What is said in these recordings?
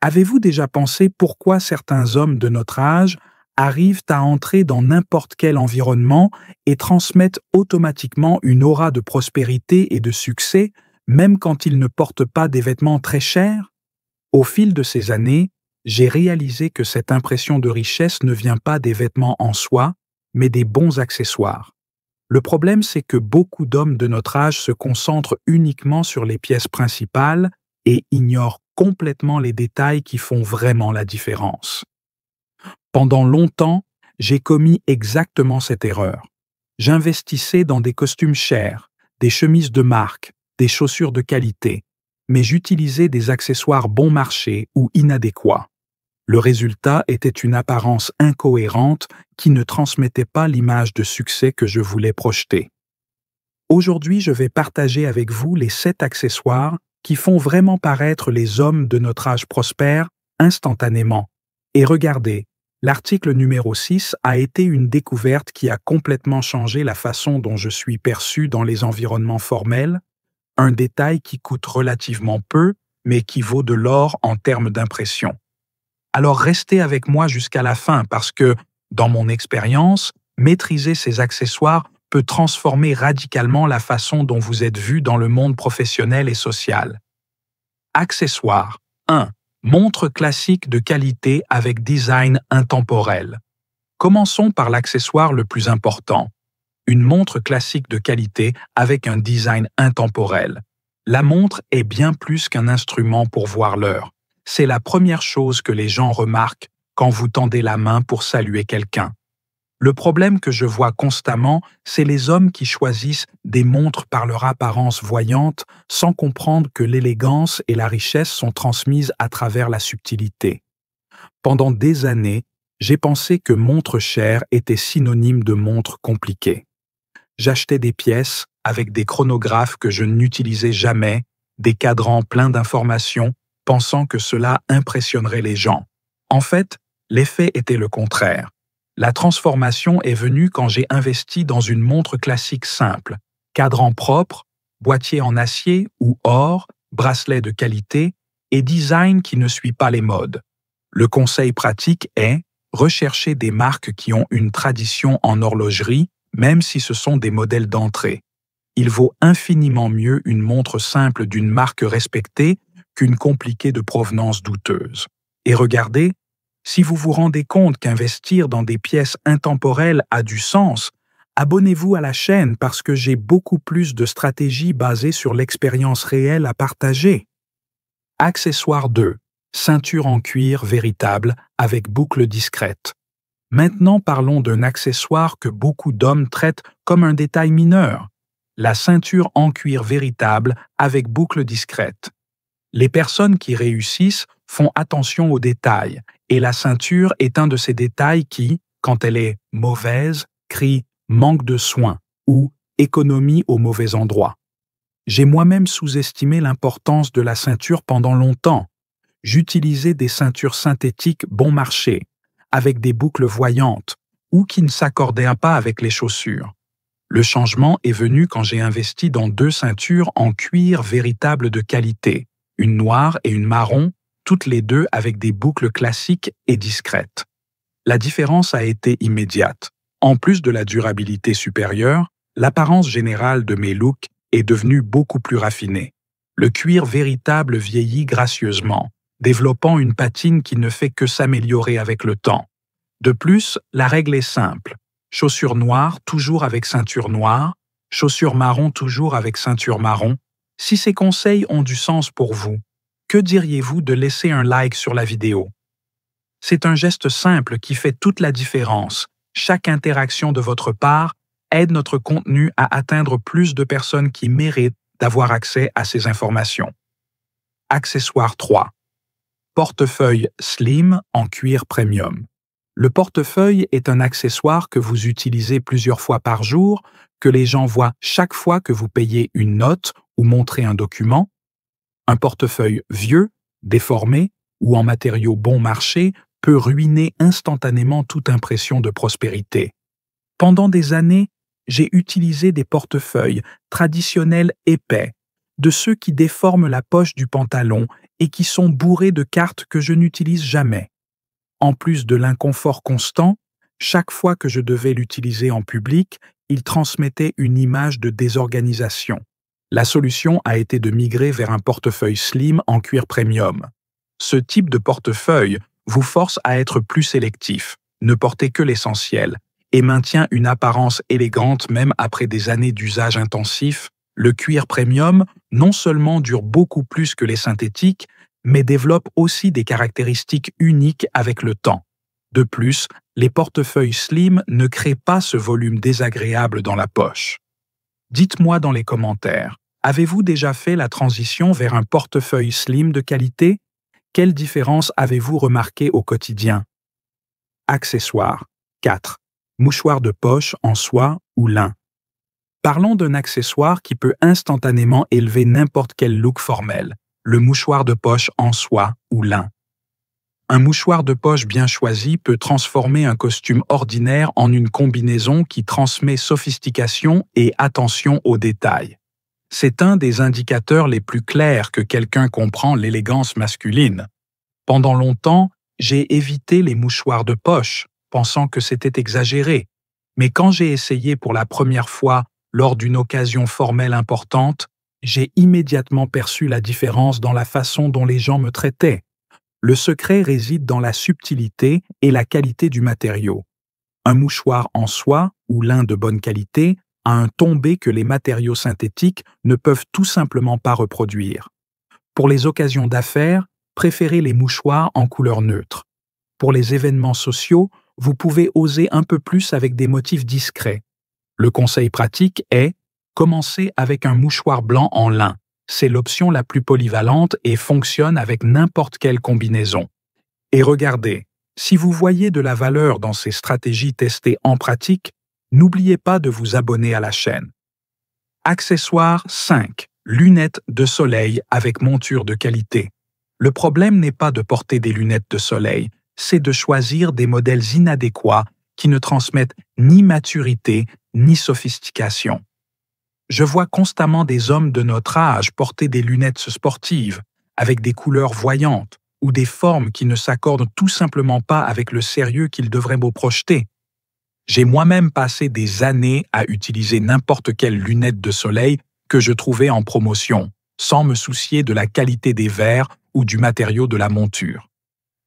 Avez-vous déjà pensé pourquoi certains hommes de notre âge arrivent à entrer dans n'importe quel environnement et transmettent automatiquement une aura de prospérité et de succès, même quand ils ne portent pas des vêtements très chers? Au fil de ces années, j'ai réalisé que cette impression de richesse ne vient pas des vêtements en soi, mais des bons accessoires. Le problème, c'est que beaucoup d'hommes de notre âge se concentrent uniquement sur les pièces principales et ignorent complètement les détails qui font vraiment la différence. Pendant longtemps, j'ai commis exactement cette erreur. J'investissais dans des costumes chers, des chemises de marque, des chaussures de qualité, mais j'utilisais des accessoires bon marché ou inadéquats. Le résultat était une apparence incohérente qui ne transmettait pas l'image de succès que je voulais projeter. Aujourd'hui, je vais partager avec vous les 7 accessoires qui font vraiment paraître les hommes de notre âge prospère instantanément. Et regardez, l'article numéro 6 a été une découverte qui a complètement changé la façon dont je suis perçu dans les environnements formels, un détail qui coûte relativement peu, mais qui vaut de l'or en termes d'impression. Alors restez avec moi jusqu'à la fin parce que, dans mon expérience, maîtriser ces accessoires peut transformer radicalement la façon dont vous êtes vu dans le monde professionnel et social. Accessoires 1. Montre classique de qualité avec design intemporel. Commençons par l'accessoire le plus important. Une montre classique de qualité avec un design intemporel. La montre est bien plus qu'un instrument pour voir l'heure. C'est la première chose que les gens remarquent quand vous tendez la main pour saluer quelqu'un. Le problème que je vois constamment, c'est les hommes qui choisissent des montres par leur apparence voyante sans comprendre que l'élégance et la richesse sont transmises à travers la subtilité. Pendant des années, j'ai pensé que montre chère était synonyme de montre compliquée. J'achetais des pièces avec des chronographes que je n'utilisais jamais, des cadrans pleins d'informations, pensant que cela impressionnerait les gens. En fait, l'effet était le contraire. La transformation est venue quand j'ai investi dans une montre classique simple, cadran propre, boîtier en acier ou or, bracelet de qualité et design qui ne suit pas les modes. Le conseil pratique est rechercher des marques qui ont une tradition en horlogerie, même si ce sont des modèles d'entrée. Il vaut infiniment mieux une montre simple d'une marque respectée qu'une compliquée de provenance douteuse. Et regardez, si vous vous rendez compte qu'investir dans des pièces intemporelles a du sens, abonnez-vous à la chaîne parce que j'ai beaucoup plus de stratégies basées sur l'expérience réelle à partager. Accessoire 2. Ceinture en cuir véritable avec boucle discrète. Maintenant parlons d'un accessoire que beaucoup d'hommes traitent comme un détail mineur. La ceinture en cuir véritable avec boucle discrète. Les personnes qui réussissent font attention aux détails, et la ceinture est un de ces détails qui, quand elle est mauvaise, crie « manque de soin » ou « économie au mauvais endroit ». J'ai moi-même sous-estimé l'importance de la ceinture pendant longtemps. J'utilisais des ceintures synthétiques bon marché, avec des boucles voyantes, ou qui ne s'accordaient pas avec les chaussures. Le changement est venu quand j'ai investi dans 2 ceintures en cuir véritable de qualité, une noire et une marron, toutes les 2 avec des boucles classiques et discrètes. La différence a été immédiate. En plus de la durabilité supérieure, l'apparence générale de mes looks est devenue beaucoup plus raffinée. Le cuir véritable vieillit gracieusement, développant une patine qui ne fait que s'améliorer avec le temps. De plus, la règle est simple. Chaussures noires toujours avec ceinture noire, chaussures marron toujours avec ceinture marron. Si ces conseils ont du sens pour vous, que diriez-vous de laisser un like sur la vidéo? C'est un geste simple qui fait toute la différence. Chaque interaction de votre part aide notre contenu à atteindre plus de personnes qui méritent d'avoir accès à ces informations. Accessoire 3. Portefeuille slim en cuir premium. Le portefeuille est un accessoire que vous utilisez plusieurs fois par jour, que les gens voient chaque fois que vous payez une note ou montrez un document. Un portefeuille vieux, déformé ou en matériaux bon marché peut ruiner instantanément toute impression de prospérité. Pendant des années, j'ai utilisé des portefeuilles traditionnels épais, de ceux qui déforment la poche du pantalon et qui sont bourrés de cartes que je n'utilise jamais. En plus de l'inconfort constant, chaque fois que je devais l'utiliser en public, il transmettait une image de désorganisation. La solution a été de migrer vers un portefeuille slim en cuir premium. Ce type de portefeuille vous force à être plus sélectif, ne porter que l'essentiel, et maintient une apparence élégante même après des années d'usage intensif. Le cuir premium non seulement dure beaucoup plus que les synthétiques, mais développe aussi des caractéristiques uniques avec le temps. De plus, les portefeuilles slim ne créent pas ce volume désagréable dans la poche. Dites-moi dans les commentaires, avez-vous déjà fait la transition vers un portefeuille slim de qualité? Quelle différence avez-vous remarqué au quotidien? Accessoires. 4. Mouchoir de poche en soie ou lin. Parlons d'un accessoire qui peut instantanément élever n'importe quel look formel, le mouchoir de poche en soie ou lin. Un mouchoir de poche bien choisi peut transformer un costume ordinaire en une combinaison qui transmet sophistication et attention aux détails. C'est un des indicateurs les plus clairs que quelqu'un comprend l'élégance masculine. Pendant longtemps, j'ai évité les mouchoirs de poche, pensant que c'était exagéré. Mais quand j'ai essayé pour la première fois lors d'une occasion formelle importante, j'ai immédiatement perçu la différence dans la façon dont les gens me traitaient. Le secret réside dans la subtilité et la qualité du matériau. Un mouchoir en soie ou lin de bonne qualité a un tombé que les matériaux synthétiques ne peuvent tout simplement pas reproduire. Pour les occasions d'affaires, préférez les mouchoirs en couleur neutre. Pour les événements sociaux, vous pouvez oser un peu plus avec des motifs discrets. Le conseil pratique est « commencez avec un mouchoir blanc en lin ». C'est l'option la plus polyvalente et fonctionne avec n'importe quelle combinaison. Et regardez, si vous voyez de la valeur dans ces stratégies testées en pratique, n'oubliez pas de vous abonner à la chaîne. Accessoire 5. Lunettes de soleil avec monture de qualité. Le problème n'est pas de porter des lunettes de soleil, c'est de choisir des modèles inadéquats qui ne transmettent ni maturité ni sophistication. Je vois constamment des hommes de notre âge porter des lunettes sportives, avec des couleurs voyantes, ou des formes qui ne s'accordent tout simplement pas avec le sérieux qu'ils devraient me projeter. J'ai moi-même passé des années à utiliser n'importe quelle lunette de soleil que je trouvais en promotion, sans me soucier de la qualité des verres ou du matériau de la monture.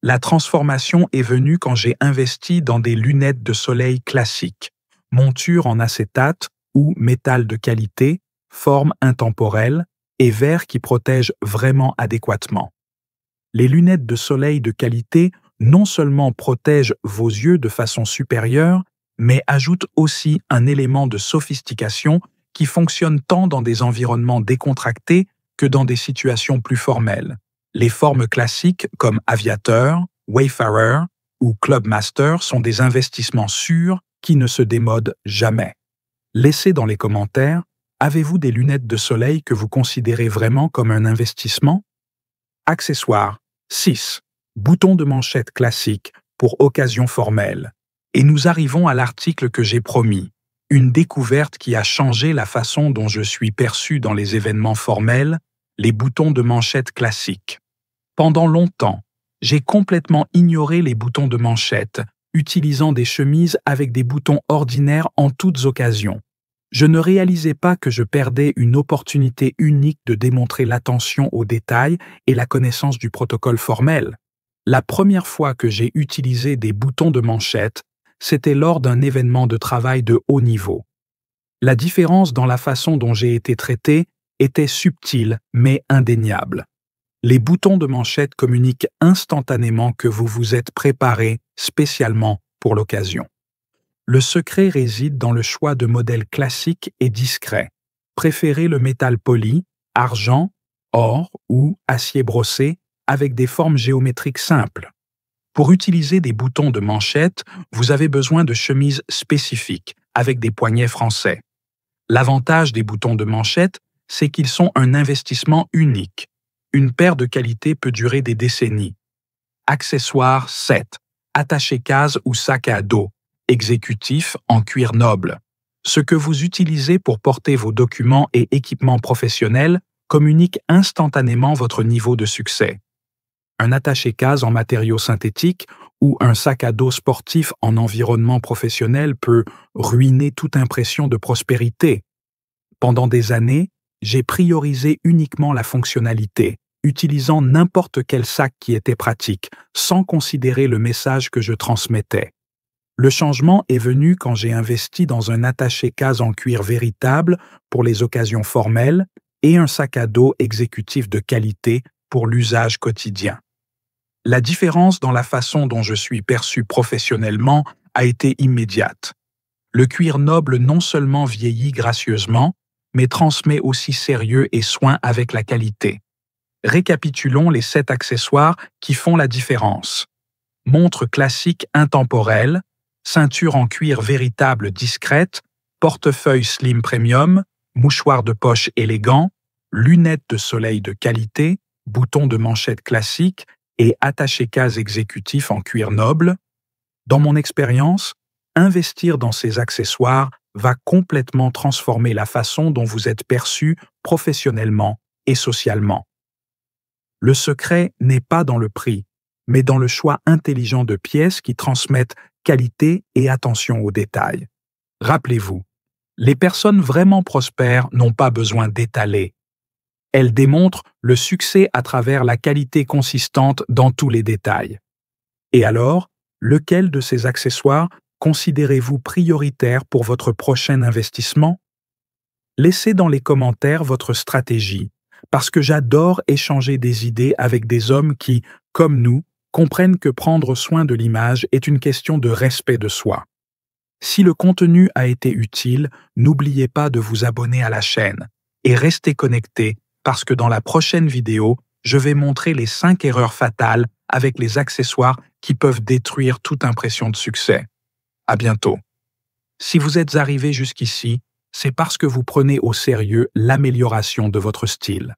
La transformation est venue quand j'ai investi dans des lunettes de soleil classiques, monture en acétate ou métal de qualité, forme intemporelle et verre qui protège vraiment adéquatement. Les lunettes de soleil de qualité non seulement protègent vos yeux de façon supérieure, mais ajoutent aussi un élément de sophistication qui fonctionne tant dans des environnements décontractés que dans des situations plus formelles. Les formes classiques comme Aviateur, Wayfarer ou Clubmaster sont des investissements sûrs qui ne se démodent jamais. Laissez dans les commentaires, avez-vous des lunettes de soleil que vous considérez vraiment comme un investissement? Accessoires 6. Bouton de manchette classique pour occasion formelle. Et nous arrivons à l'article que j'ai promis, une découverte qui a changé la façon dont je suis perçu dans les événements formels, les boutons de manchette classiques. Pendant longtemps, j'ai complètement ignoré les boutons de manchette, utilisant des chemises avec des boutons ordinaires en toutes occasions. Je ne réalisais pas que je perdais une opportunité unique de démontrer l'attention aux détails et la connaissance du protocole formel. La première fois que j'ai utilisé des boutons de manchette, c'était lors d'un événement de travail de haut niveau. La différence dans la façon dont j'ai été traité était subtile mais indéniable. Les boutons de manchette communiquent instantanément que vous vous êtes préparé spécialement pour l'occasion. Le secret réside dans le choix de modèles classiques et discrets. Préférez le métal poli, argent, or ou acier brossé avec des formes géométriques simples. Pour utiliser des boutons de manchette, vous avez besoin de chemises spécifiques avec des poignets français. L'avantage des boutons de manchette, c'est qu'ils sont un investissement unique. Une paire de qualité peut durer des décennies. Accessoire 7. Attaché-case ou sac à dos. Exécutif en cuir noble. Ce que vous utilisez pour porter vos documents et équipements professionnels communique instantanément votre niveau de succès. un attaché-case en matériaux synthétiques ou un sac à dos sportif en environnement professionnel peut ruiner toute impression de prospérité. Pendant des années, j'ai priorisé uniquement la fonctionnalité, utilisant n'importe quel sac qui était pratique, sans considérer le message que je transmettais. Le changement est venu quand j'ai investi dans un attaché-case en cuir véritable pour les occasions formelles et un sac à dos exécutif de qualité pour l'usage quotidien. La différence dans la façon dont je suis perçu professionnellement a été immédiate. Le cuir noble non seulement vieillit gracieusement, mais transmet aussi sérieux et soin avec la qualité. Récapitulons les 7 accessoires qui font la différence. Montre classique intemporelle, ceinture en cuir véritable discrète, portefeuille slim premium, mouchoir de poche élégant, lunettes de soleil de qualité, boutons de manchette classique et attaché-case exécutif en cuir noble. Dans mon expérience, investir dans ces accessoires va complètement transformer la façon dont vous êtes perçu professionnellement et socialement. Le secret n'est pas dans le prix, mais dans le choix intelligent de pièces qui transmettent qualité et attention aux détails. Rappelez-vous, les personnes vraiment prospères n'ont pas besoin d'étaler. Elles démontrent le succès à travers la qualité consistante dans tous les détails. Et alors, lequel de ces accessoires considérez-vous prioritaire pour votre prochain investissement? Laissez dans les commentaires votre stratégie, parce que j'adore échanger des idées avec des hommes qui, comme nous, comprennent que prendre soin de l'image est une question de respect de soi. Si le contenu a été utile, n'oubliez pas de vous abonner à la chaîne et restez connectés parce que dans la prochaine vidéo, je vais montrer les 5 erreurs fatales avec les accessoires qui peuvent détruire toute impression de succès. À bientôt. Si vous êtes arrivé jusqu'ici, c'est parce que vous prenez au sérieux l'amélioration de votre style.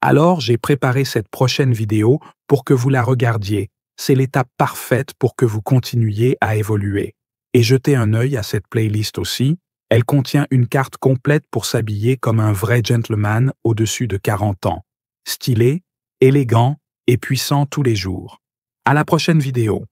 Alors, j'ai préparé cette prochaine vidéo pour que vous la regardiez. C'est l'étape parfaite pour que vous continuiez à évoluer. Et jetez un œil à cette playlist aussi. Elle contient une carte complète pour s'habiller comme un vrai gentleman au-dessus de 40 ans. Stylé, élégant et puissant tous les jours. À la prochaine vidéo.